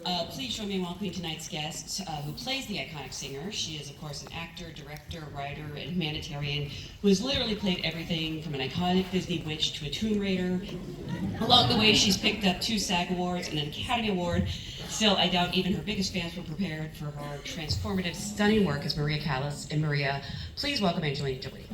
Please join me in welcoming tonight's guest, who plays the iconic singer. She is, of course, an actor, director, writer, and humanitarian who has literally played everything from an iconic Disney witch to a Tomb Raider. Along the way, she's picked up 2 SAG Awards and an Academy Award. Still, I doubt even her biggest fans were prepared for her transformative, stunning work as María Callas. And Maria, please welcome Angelina Jolie.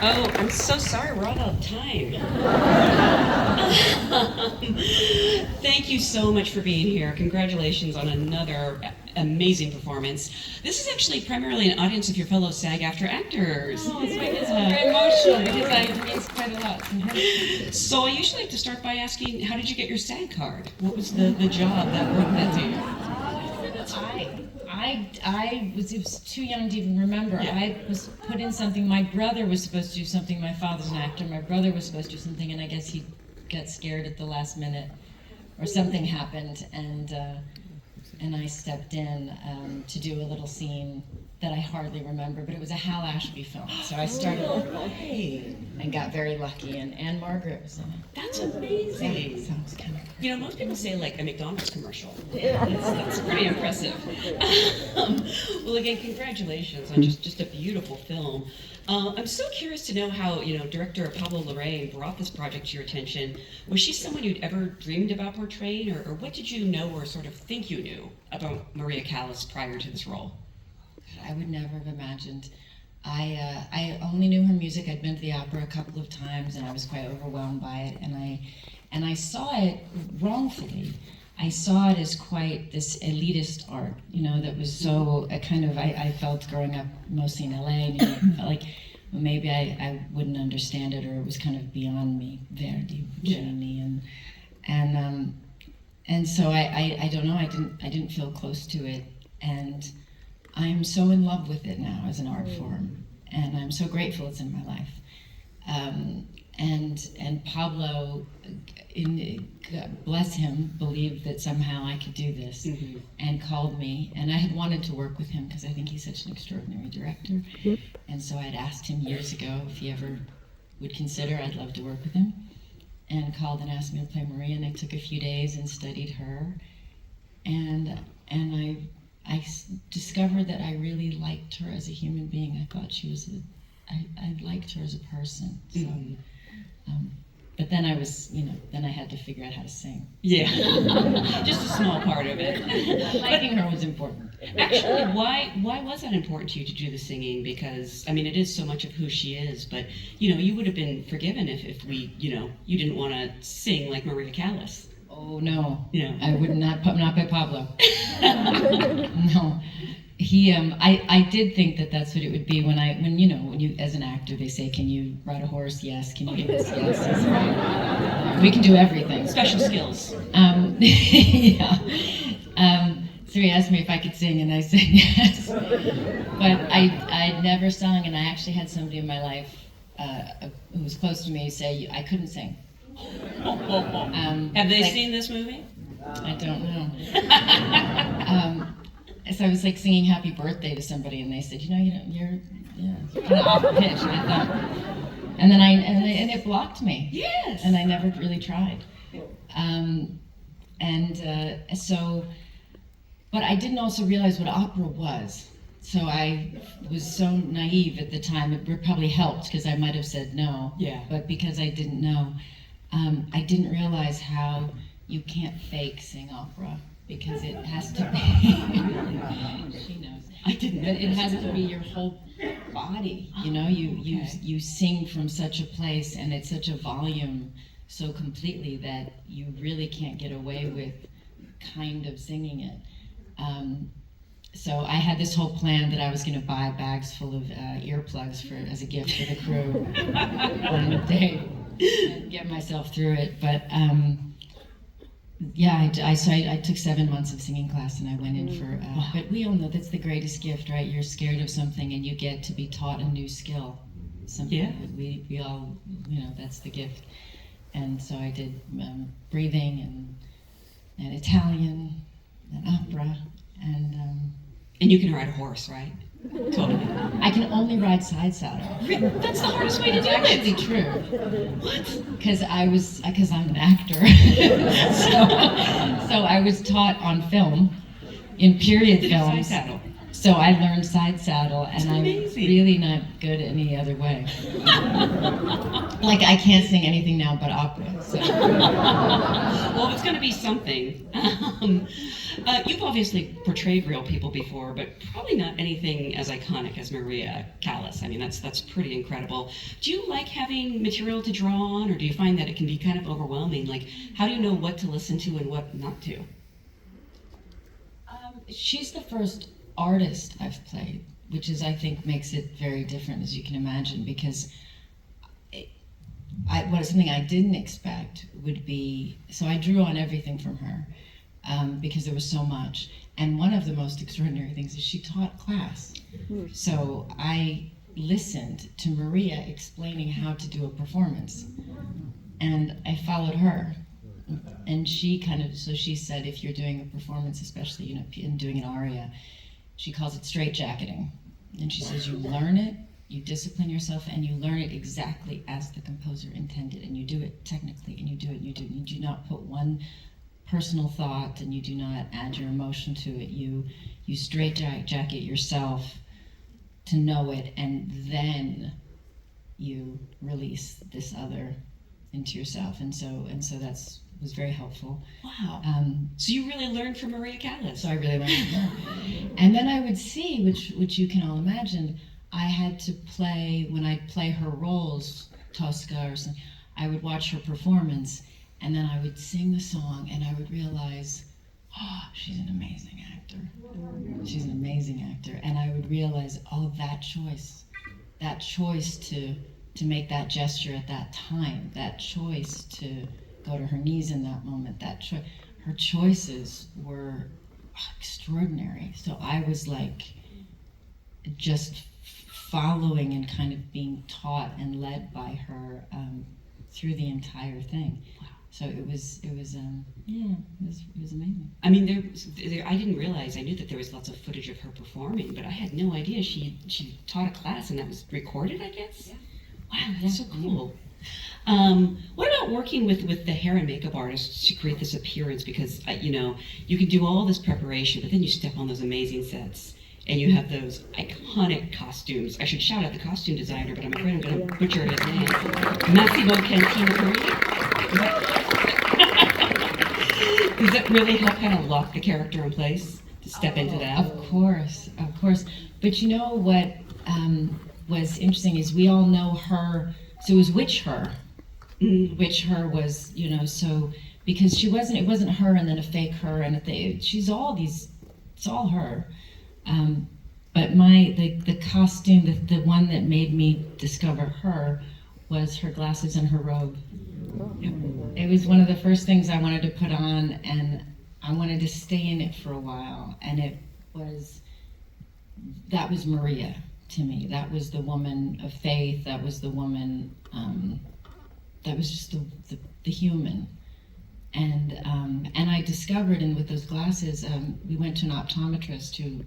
Oh, I'm so sorry, we're all out of time. Thank you so much for being here. Congratulations on another amazing performance. This is actually primarily an audience of your fellow SAG-AFTRA actors. Oh, it's very emotional because it means quite a lot. So I usually like to start by asking, how did you get your SAG card? What was the job that brought that to you? I was too young to even remember. Yeah. I was put in something. My brother was supposed to do something. My father's an actor. My brother was supposed to do something, and I guess he got scared at the last minute, or something happened, and I stepped in to do a little scene that I hardly remember, but it was a Hal Ashby film. So I started and got very lucky, and Margaret was in it. That's amazing. Yeah, so it was kind of. You know, most people say like a McDonald's commercial. That's pretty impressive. Well, again, congratulations on just a beautiful film. I'm so curious to know how, director Pablo Larrain brought this project to your attention. Was she someone you'd ever dreamed about portraying, or what did you know or sort of think you knew about María Callas prior to this role? I would never have imagined. I only knew her music. I'd been to the opera a couple of times, and I was quite overwhelmed by it. And I saw it wrongfully. I saw it as quite this elitist art, that was so I felt growing up mostly in LA, and I felt like maybe I wouldn't understand it, or it was kind of beyond me, Verdi, Puccini, and so I don't know. I didn't feel close to it, and I'm so in love with it now as an art form, and I'm so grateful it's in my life. And Pablo, God bless him, believed that somehow I could do this, and called me. And I had wanted to work with him because I think he's such an extraordinary director. Yep. And so I'd asked him years ago if he ever would consider I'd love to work with him, and called and asked me to play Maria. And I took a few days and studied her, and I discovered that I really liked her as a human being. I thought she was I liked her as a person. So, but then then I had to figure out how to sing. Yeah, just a small part of it. Liking her was important. Actually, why was that important to you to do the singing? Because, it is so much of who she is, but, you would have been forgiven if we, you didn't want to sing like María Callas. Oh no, I would not by Pablo. No, he. I did think that that's what it would be when you as an actor they say, can you ride a horse? Yes. Can you do this? Yes. That's right. We can do everything. Special skills. Yeah. So he asked me if I could sing, and I said yes. But I'd never sung, and I actually had somebody in my life who was close to me say I couldn't sing. Have they seen this movie? I don't know. So I was like singing "Happy Birthday" to somebody, and they said, you're kind of off pitch. And I thought, and then and it blocked me. Yes. And I never really tried. But I didn't also realize what opera was. So I was so naive at the time. It probably helped because I might have said no. Yeah. But because I didn't know. I didn't realize how you can't fake sing opera, because it has to be. She knows. I didn't. But it has to be your whole body. You sing from such a place, and it's such a volume, so completely that you really can't get away with kind of singing it. So I had this whole plan that I was going to buy bags full of earplugs as a gift for the crew one day. And get myself through it, but Yeah, I took 7 months of singing class, and I went in for. But we all know that's the greatest gift, right? You're scared of something, and you get to be taught a new skill. Something Yeah. we all, that's the gift. And so I did breathing and Italian and opera, and And you can ride a horse, right? Totally. I can only ride side saddle. That's the hardest way to It's do actually it. true. What? Because I'm an actor. so I was taught on film, in period Side films. saddle. So I learned side saddle, and I'm amazing. really not good any other way. Like, I can't sing anything now but opera. So. Well, it's going to be something. You've obviously portrayed real people before, but probably not anything as iconic as María Callas. I mean, that's pretty incredible. Do you like having material to draw on, or do you find that it can be kind of overwhelming? Like, how do you know what to listen to and what not to? She's the first artist I've played, which is, I think, makes it very different, as you can imagine, because something I didn't expect would be, so I drew on everything from her, because there was so much. And one of the most extraordinary things is she taught class. So I listened to Maria explaining how to do a performance, and I followed her. And she she said, if you're doing a performance, especially, in doing an aria, she calls it straitjacketing. And she says, you learn it, you discipline yourself, and you learn it exactly as the composer intended, and you do it technically, and you do it, and you do it. You do not put one personal thought, and you do not add your emotion to it. You straitjacket yourself to know it, and then you release this other into yourself. And so that's was very helpful. Wow. So you really learned from María Callas. So I really learned from her. And then I would see, which you can all imagine, I had to play, when I'd play her roles, Tosca or something, I would watch her performance, and then I would sing the song, and I would realize, oh, she's an amazing actor. She's an amazing actor. And I would realize, oh, that choice to make that gesture at that time, that choice to go to her knees in that moment, her choices were extraordinary. So I was like just following and kind of being taught and led by her through the entire thing. Wow. So it was amazing. I mean, I didn't realize. I knew that there was lots of footage of her performing, but I had no idea she taught a class and that was recorded, I guess. Yeah. Wow, that's so cool. What about working with the hair and makeup artists to create this appearance? Because you can do all this preparation, but then you step on those amazing sets and you have those iconic costumes. I should shout out the costume designer, but I'm afraid I'm going to butcher his name. Massimo Cantina. Does that really help kind of lock the character in place to step into that? Of course. But you know what was interesting is we all know her. So it was Witch Her. Witch Her was, so because it wasn't her and then a fake her and she's all these, it's all her. But the costume, the one that made me discover her was her glasses and her robe. It was one of the first things I wanted to put on, and I wanted to stay in it for a while. And that was Maria to me. That was the woman of faith. That was the woman, that was just the human. And I discovered, and with those glasses, we went to an optometrist who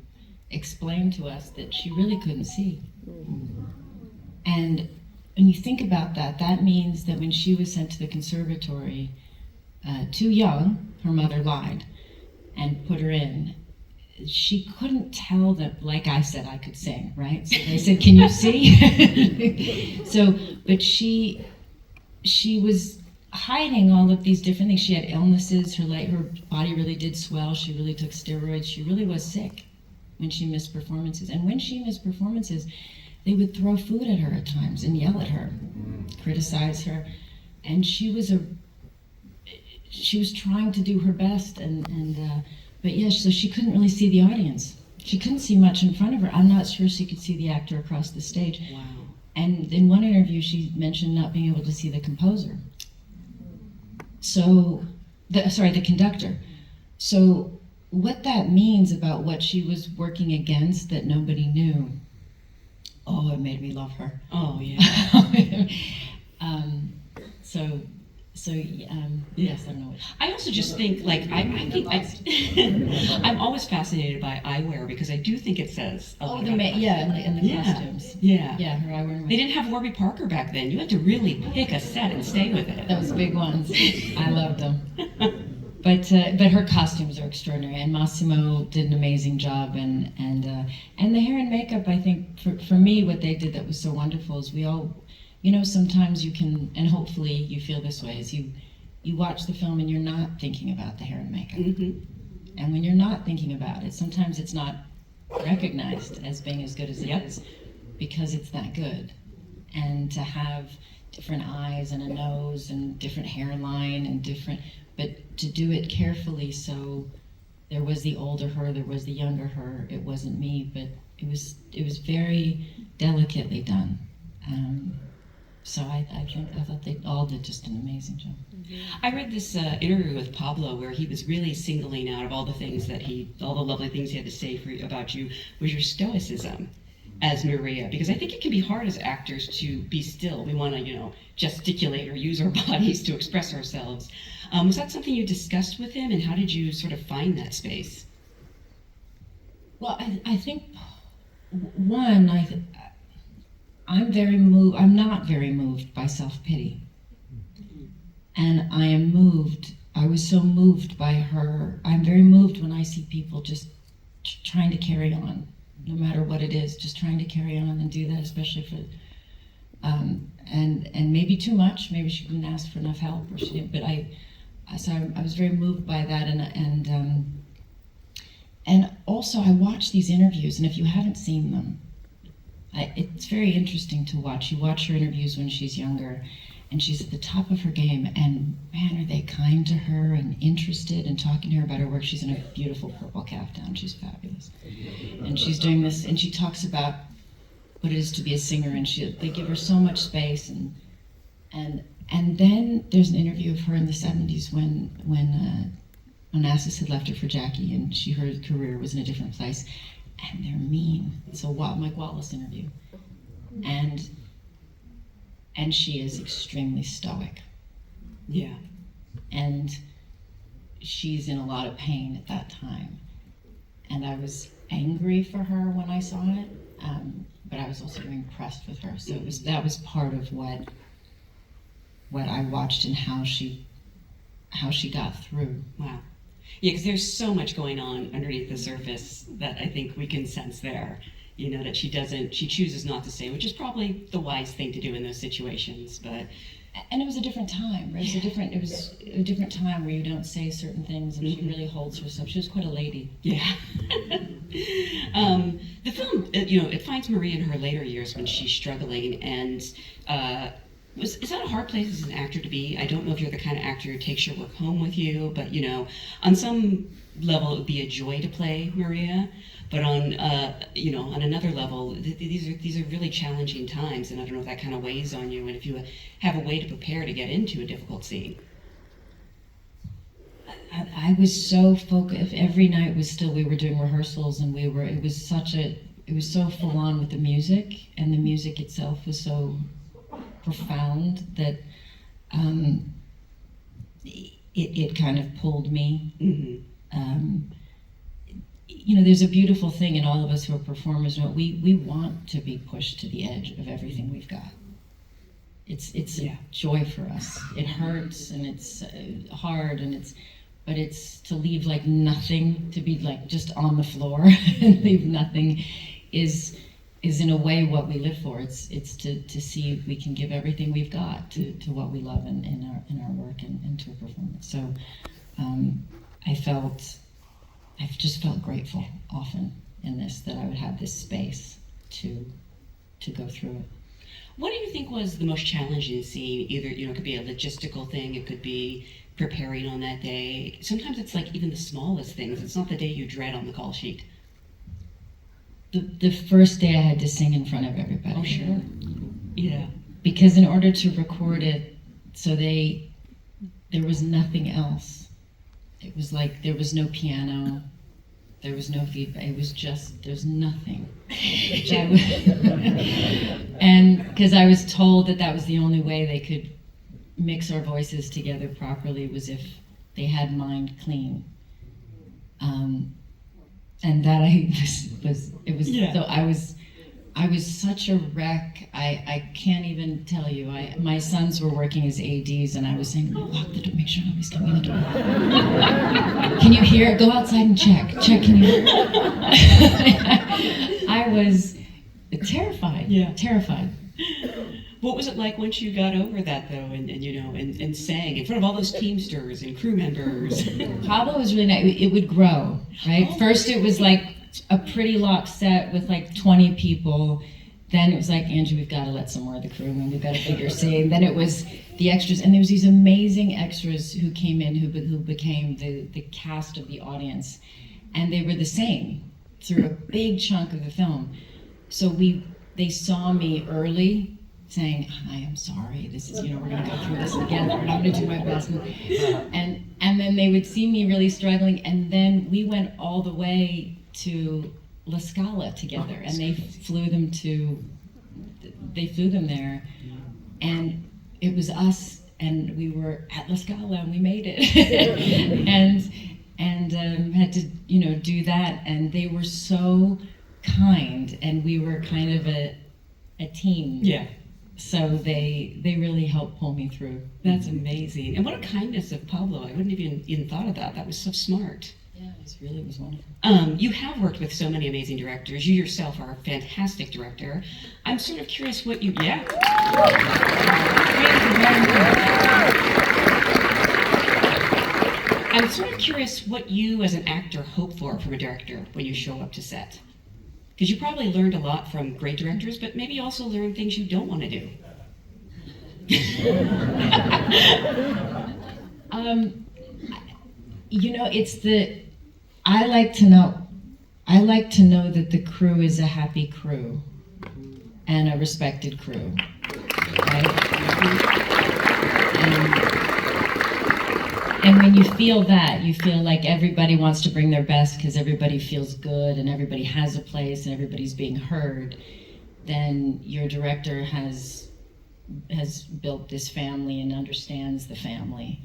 explained to us that she really couldn't see. And when you think about that, that means that when she was sent to the conservatory, too young, her mother lied and put her in. She couldn't tell that, like I said, I could sing, right? So they said, "Can you see?" But she was hiding all of these different things. She had illnesses. Her body really did swell. She really took steroids. She really was sick when she missed performances. And when she missed performances, they would throw food at her at times and yell at her, criticize her. And she was trying to do her best, but yes, so she couldn't really see the audience. She couldn't see much in front of her. I'm not sure she could see the actor across the stage. Wow. And in one interview, she mentioned not being able to see the composer. So the conductor. So what that means about what she was working against that nobody knew, oh, it made me love her. Oh, yeah. Yes, I don't know. I also just think, like, I'm always fascinated by eyewear because I do think it says a lot about her. And the Yeah. costumes. Yeah. Yeah, her eyewear. They didn't have Warby Parker back then. You had to really pick a set and stay with it. Those big ones. I loved them. But her costumes are extraordinary, and Massimo did an amazing job, and the hair and makeup. I think for me, what they did that was so wonderful is we all, sometimes you can, and hopefully you feel this way, is you watch the film and you're not thinking about the hair and makeup, and when you're not thinking about it, sometimes it's not recognized as being as good as it is because it's that good, and to have different eyes and a nose and different hairline and different. But to do it carefully, so there was the older her, there was the younger her. It wasn't me, but it was very delicately done. So I thought they all did just an amazing job. I read this interview with Pablo where he was really singling out of all the things all the lovely things he had to say about you, was your stoicism as Maria, because I think it can be hard as actors to be still. We want to, gesticulate or use our bodies to express ourselves. Was that something you discussed with him, and how did you sort of find that space? Well, I think one, I'm very moved. I'm not very moved by self-pity, and I am moved. I was so moved by her. I'm very moved when I see people just trying to carry on, no matter what it is, just trying to carry on and do that, especially for, and maybe too much. Maybe she didn't ask for enough help, or she didn't. But I was very moved by that, and also I watch these interviews, and if you haven't seen them, it's very interesting to watch. You watch her interviews when she's younger, and she's at the top of her game, and man, are they kind to her and interested and talking to her about her work. She's in a beautiful purple caftan. She's fabulous. And she's doing this, and she talks about what it is to be a singer, and they give her so much space. And then there's an interview of her in the 70s when Onassis had left her for Jackie, and her career was in a different place, and they're mean. It's a Mike Wallace interview. And she is extremely stoic. Yeah. And she's in a lot of pain at that time. And I was angry for her when I saw it, but I was also very impressed with her. So that was part of what I watched and how she got through. Wow. Yeah, because there's so much going on underneath the surface that I think we can sense there. That she chooses not to say, which is probably the wise thing to do in those situations. But and it was a different time, right? It was a different time where you don't say certain things, and she really holds herself. She was quite a lady. Yeah. The film, it finds Maria in her later years when she's struggling, and is that a hard place as an actor to be? I don't know if you're the kind of actor who takes your work home with you, but on some level it would be a joy to play Maria. But on another level, these are really challenging times, and I don't know if that kind of weighs on you, and if you have a way to prepare to get into a difficult scene. I was so focused. Every night was still. We were doing rehearsals, and it was so full on with the music, and the music itself was so profound that it kind of pulled me. Mm-hmm. There's a beautiful thing in all of us who are performers. We want to be pushed to the edge of everything we've got. It's a joy for us. It hurts and it's hard but it's to leave like nothing, to be like just on the floor and leave nothing is in a way what we live for. It's to see if we can give everything we've got to what we love in our work and to a performance. So I've just felt grateful often in this, that I would have this space to go through it. What do you think was the most challenging scene? Either, it could be a logistical thing, it could be preparing on that day. Sometimes it's like even the smallest things. It's not the day you dread on the call sheet. The first day I had to sing in front of everybody. Oh, sure. Yeah. Because in order to record it, so there was nothing else. it was like there was no piano, there was no feedback. It was just, there's nothing. And because I was told that that was the only way they could mix our voices together properly was if they had mind clean. And that Yeah. so I was such a wreck. I can't even tell you. My sons were working as ADs, and I was saying, "Oh, lock the door. Make sure nobody's coming in the door. Can you hear it? Go outside and check. Can you hear it?" I was terrified. Yeah. Terrified. What was it like once you got over that, though, and sang in front of all those Teamsters and crew members? Pablo was really nice. It would grow, right? Oh. First, it was like a pretty locked set with like 20 people. Then it was like, Angie, we've got to let some more of the crew in. We've got a bigger scene. Then it was the extras, and there was these amazing extras who came in who became the cast of the audience, and they were the same through a big chunk of the film. So they saw me early, saying, I am sorry, this is, we're gonna go through this together, and I'm gonna do my best. And then they would see me really struggling, and then we went all the way to La Scala together, and they flew them there, and it was us, and we were at La Scala, and we made it. and had to, do that, and they were so kind, and we were kind of a team. Yeah. So they really helped pull me through. That's amazing. And what a kindness of Pablo. I wouldn't have even thought of that. That was so smart. Yeah, it was wonderful. You have worked with so many amazing directors. You yourself are a fantastic director. I'm sort of curious what you... Yeah. I'm sort of curious what you as an actor hope for from a director when you show up to set. Because you probably learned a lot from great directors, but maybe you also learned things you don't want to do. I like to know that the crew is a happy crew and a respected crew, right? And when you feel that, you feel like everybody wants to bring their best because everybody feels good and everybody has a place and everybody's being heard, then your director has built this family and understands the family,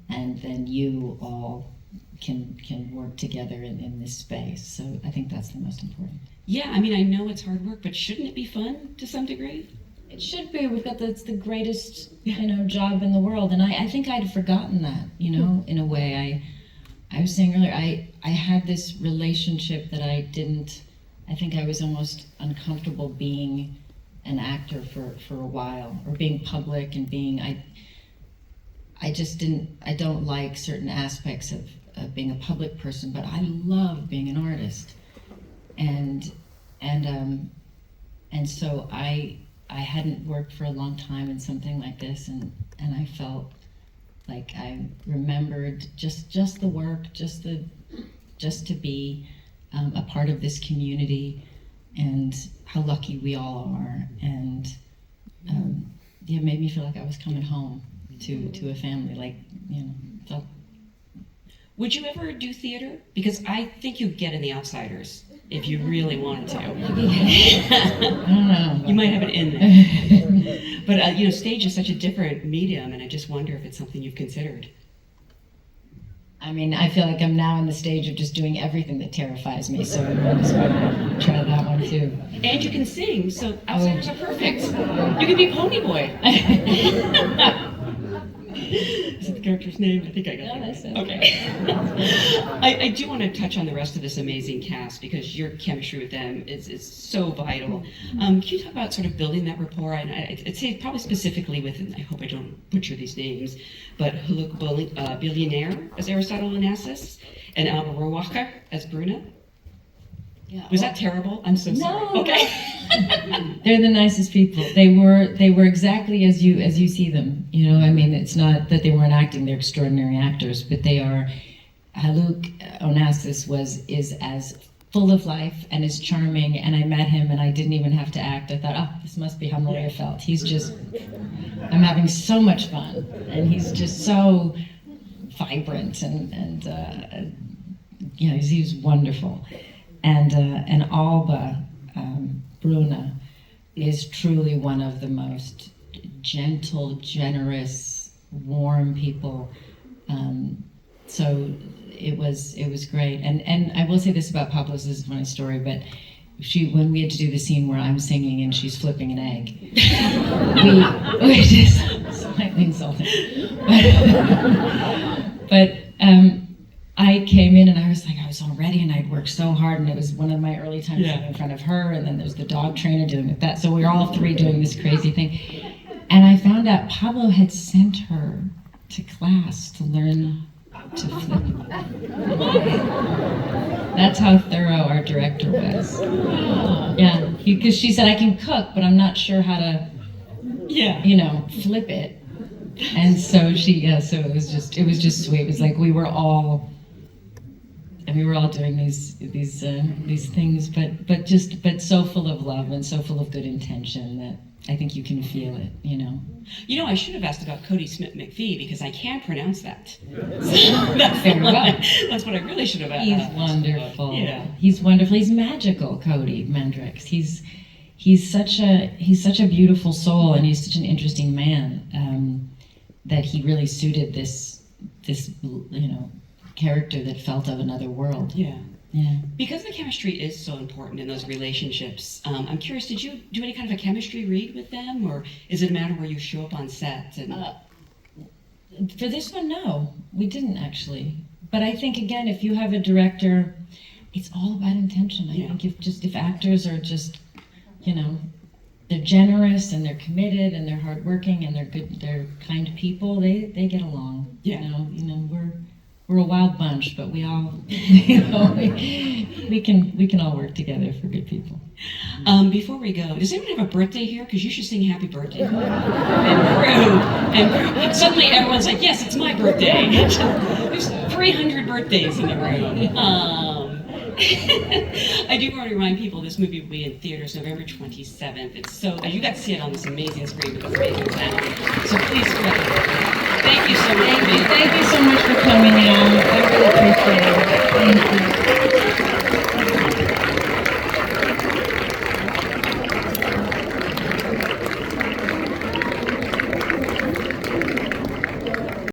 and then you all can work together in this space. So I think that's the most important. Yeah, I mean, I know it's hard work, but shouldn't it be fun to some degree? It should be. It's the greatest, job in the world, and I think I'd forgotten that, in a way. I was saying earlier, I had this relationship that I think I was almost uncomfortable being an actor for a while, or being public and being, I don't like certain aspects of being a public person, but I love being an artist. And so I hadn't worked for a long time in something like this, and I felt like I remembered just the work, just to be a part of this community, and how lucky we all are, and it made me feel like I was coming home to a family, felt. Would you ever do theater? Because I think you'd get in The Outsiders if you really wanted to. I don't know. You might have it in there. But, stage is such a different medium, and I just wonder if it's something you've considered. I mean, I feel like I'm now in the stage of just doing everything that terrifies me, so I might as well try that one too. And you can sing, so Outsiders are perfect. You can be Pony Boy. Is it the character's name? I think I got No, that. that's it. Okay. I do want to touch on the rest of this amazing cast, because your chemistry with them is so vital. Can you talk about sort of building that rapport? And I'd say probably specifically with, and I hope I don't butcher these names, but Haluk Billionaire as Aristotle Onassis, and Alba Rowacher as Bruna. Yeah. Was that terrible? I'm so sorry. No. Okay. They're the nicest people. They were exactly as you see them. I mean, it's not that they weren't acting; they're extraordinary actors. But they are. Haluk Onassis is as full of life and as charming. And I met him, and I didn't even have to act. I thought, this must be how Maria felt. I'm having so much fun, and he's just so vibrant and you know, he was wonderful. And Alba Bruna is truly one of the most gentle, generous, warm people. So it was great. And I will say this about Pablo, this is a funny story, but when we had to do the scene where I'm singing and she's flipping an egg, we just slightly insulting. But I came in and I was all ready and I'd worked so hard and it was one of my early times in front of her, and then there's the dog trainer doing with that. So we were all three doing this crazy thing. And I found out Pablo had sent her to class to learn to flip. That's how thorough our director was. Yeah, because she said, I can cook, but I'm not sure how to, you know, flip it. And so so it was just sweet. It was like we were all doing these things, but so full of love and so full of good intention that I think you can feel it, you know. You know, I should have asked about Cody Smith McPhee because I can't pronounce that. That's what I really should have asked. He's wonderful. Yeah. He's wonderful. He's magical, Cody Mendricks. He's such a beautiful soul, and he's such an interesting man that he really suited this you know, character that felt of another world. Yeah. Yeah. Because the chemistry is so important in those relationships, I'm curious, did you do any kind of a chemistry read with them, or is it a matter where you show up on set? For this one, no, we didn't actually. But I think, again, if you have a director, it's all about intention. I think if actors are just, you know, they're generous and they're committed and they're hardworking and they're kind people, they get along. Yeah. You know, we're a wild bunch, but we all, you know, we can all work together for good people. Before we go, does anyone have a birthday here? Because you should sing happy birthday. And suddenly everyone's like, yes, it's my birthday. There's 300 birthdays in the room. I do want to remind people this movie will be in theaters November 27th. It's so, you got to see it on this amazing screen with this amazing sound. So please go ahead. Thank you so much. Thank you so much for coming out. I really appreciate it. Thank you.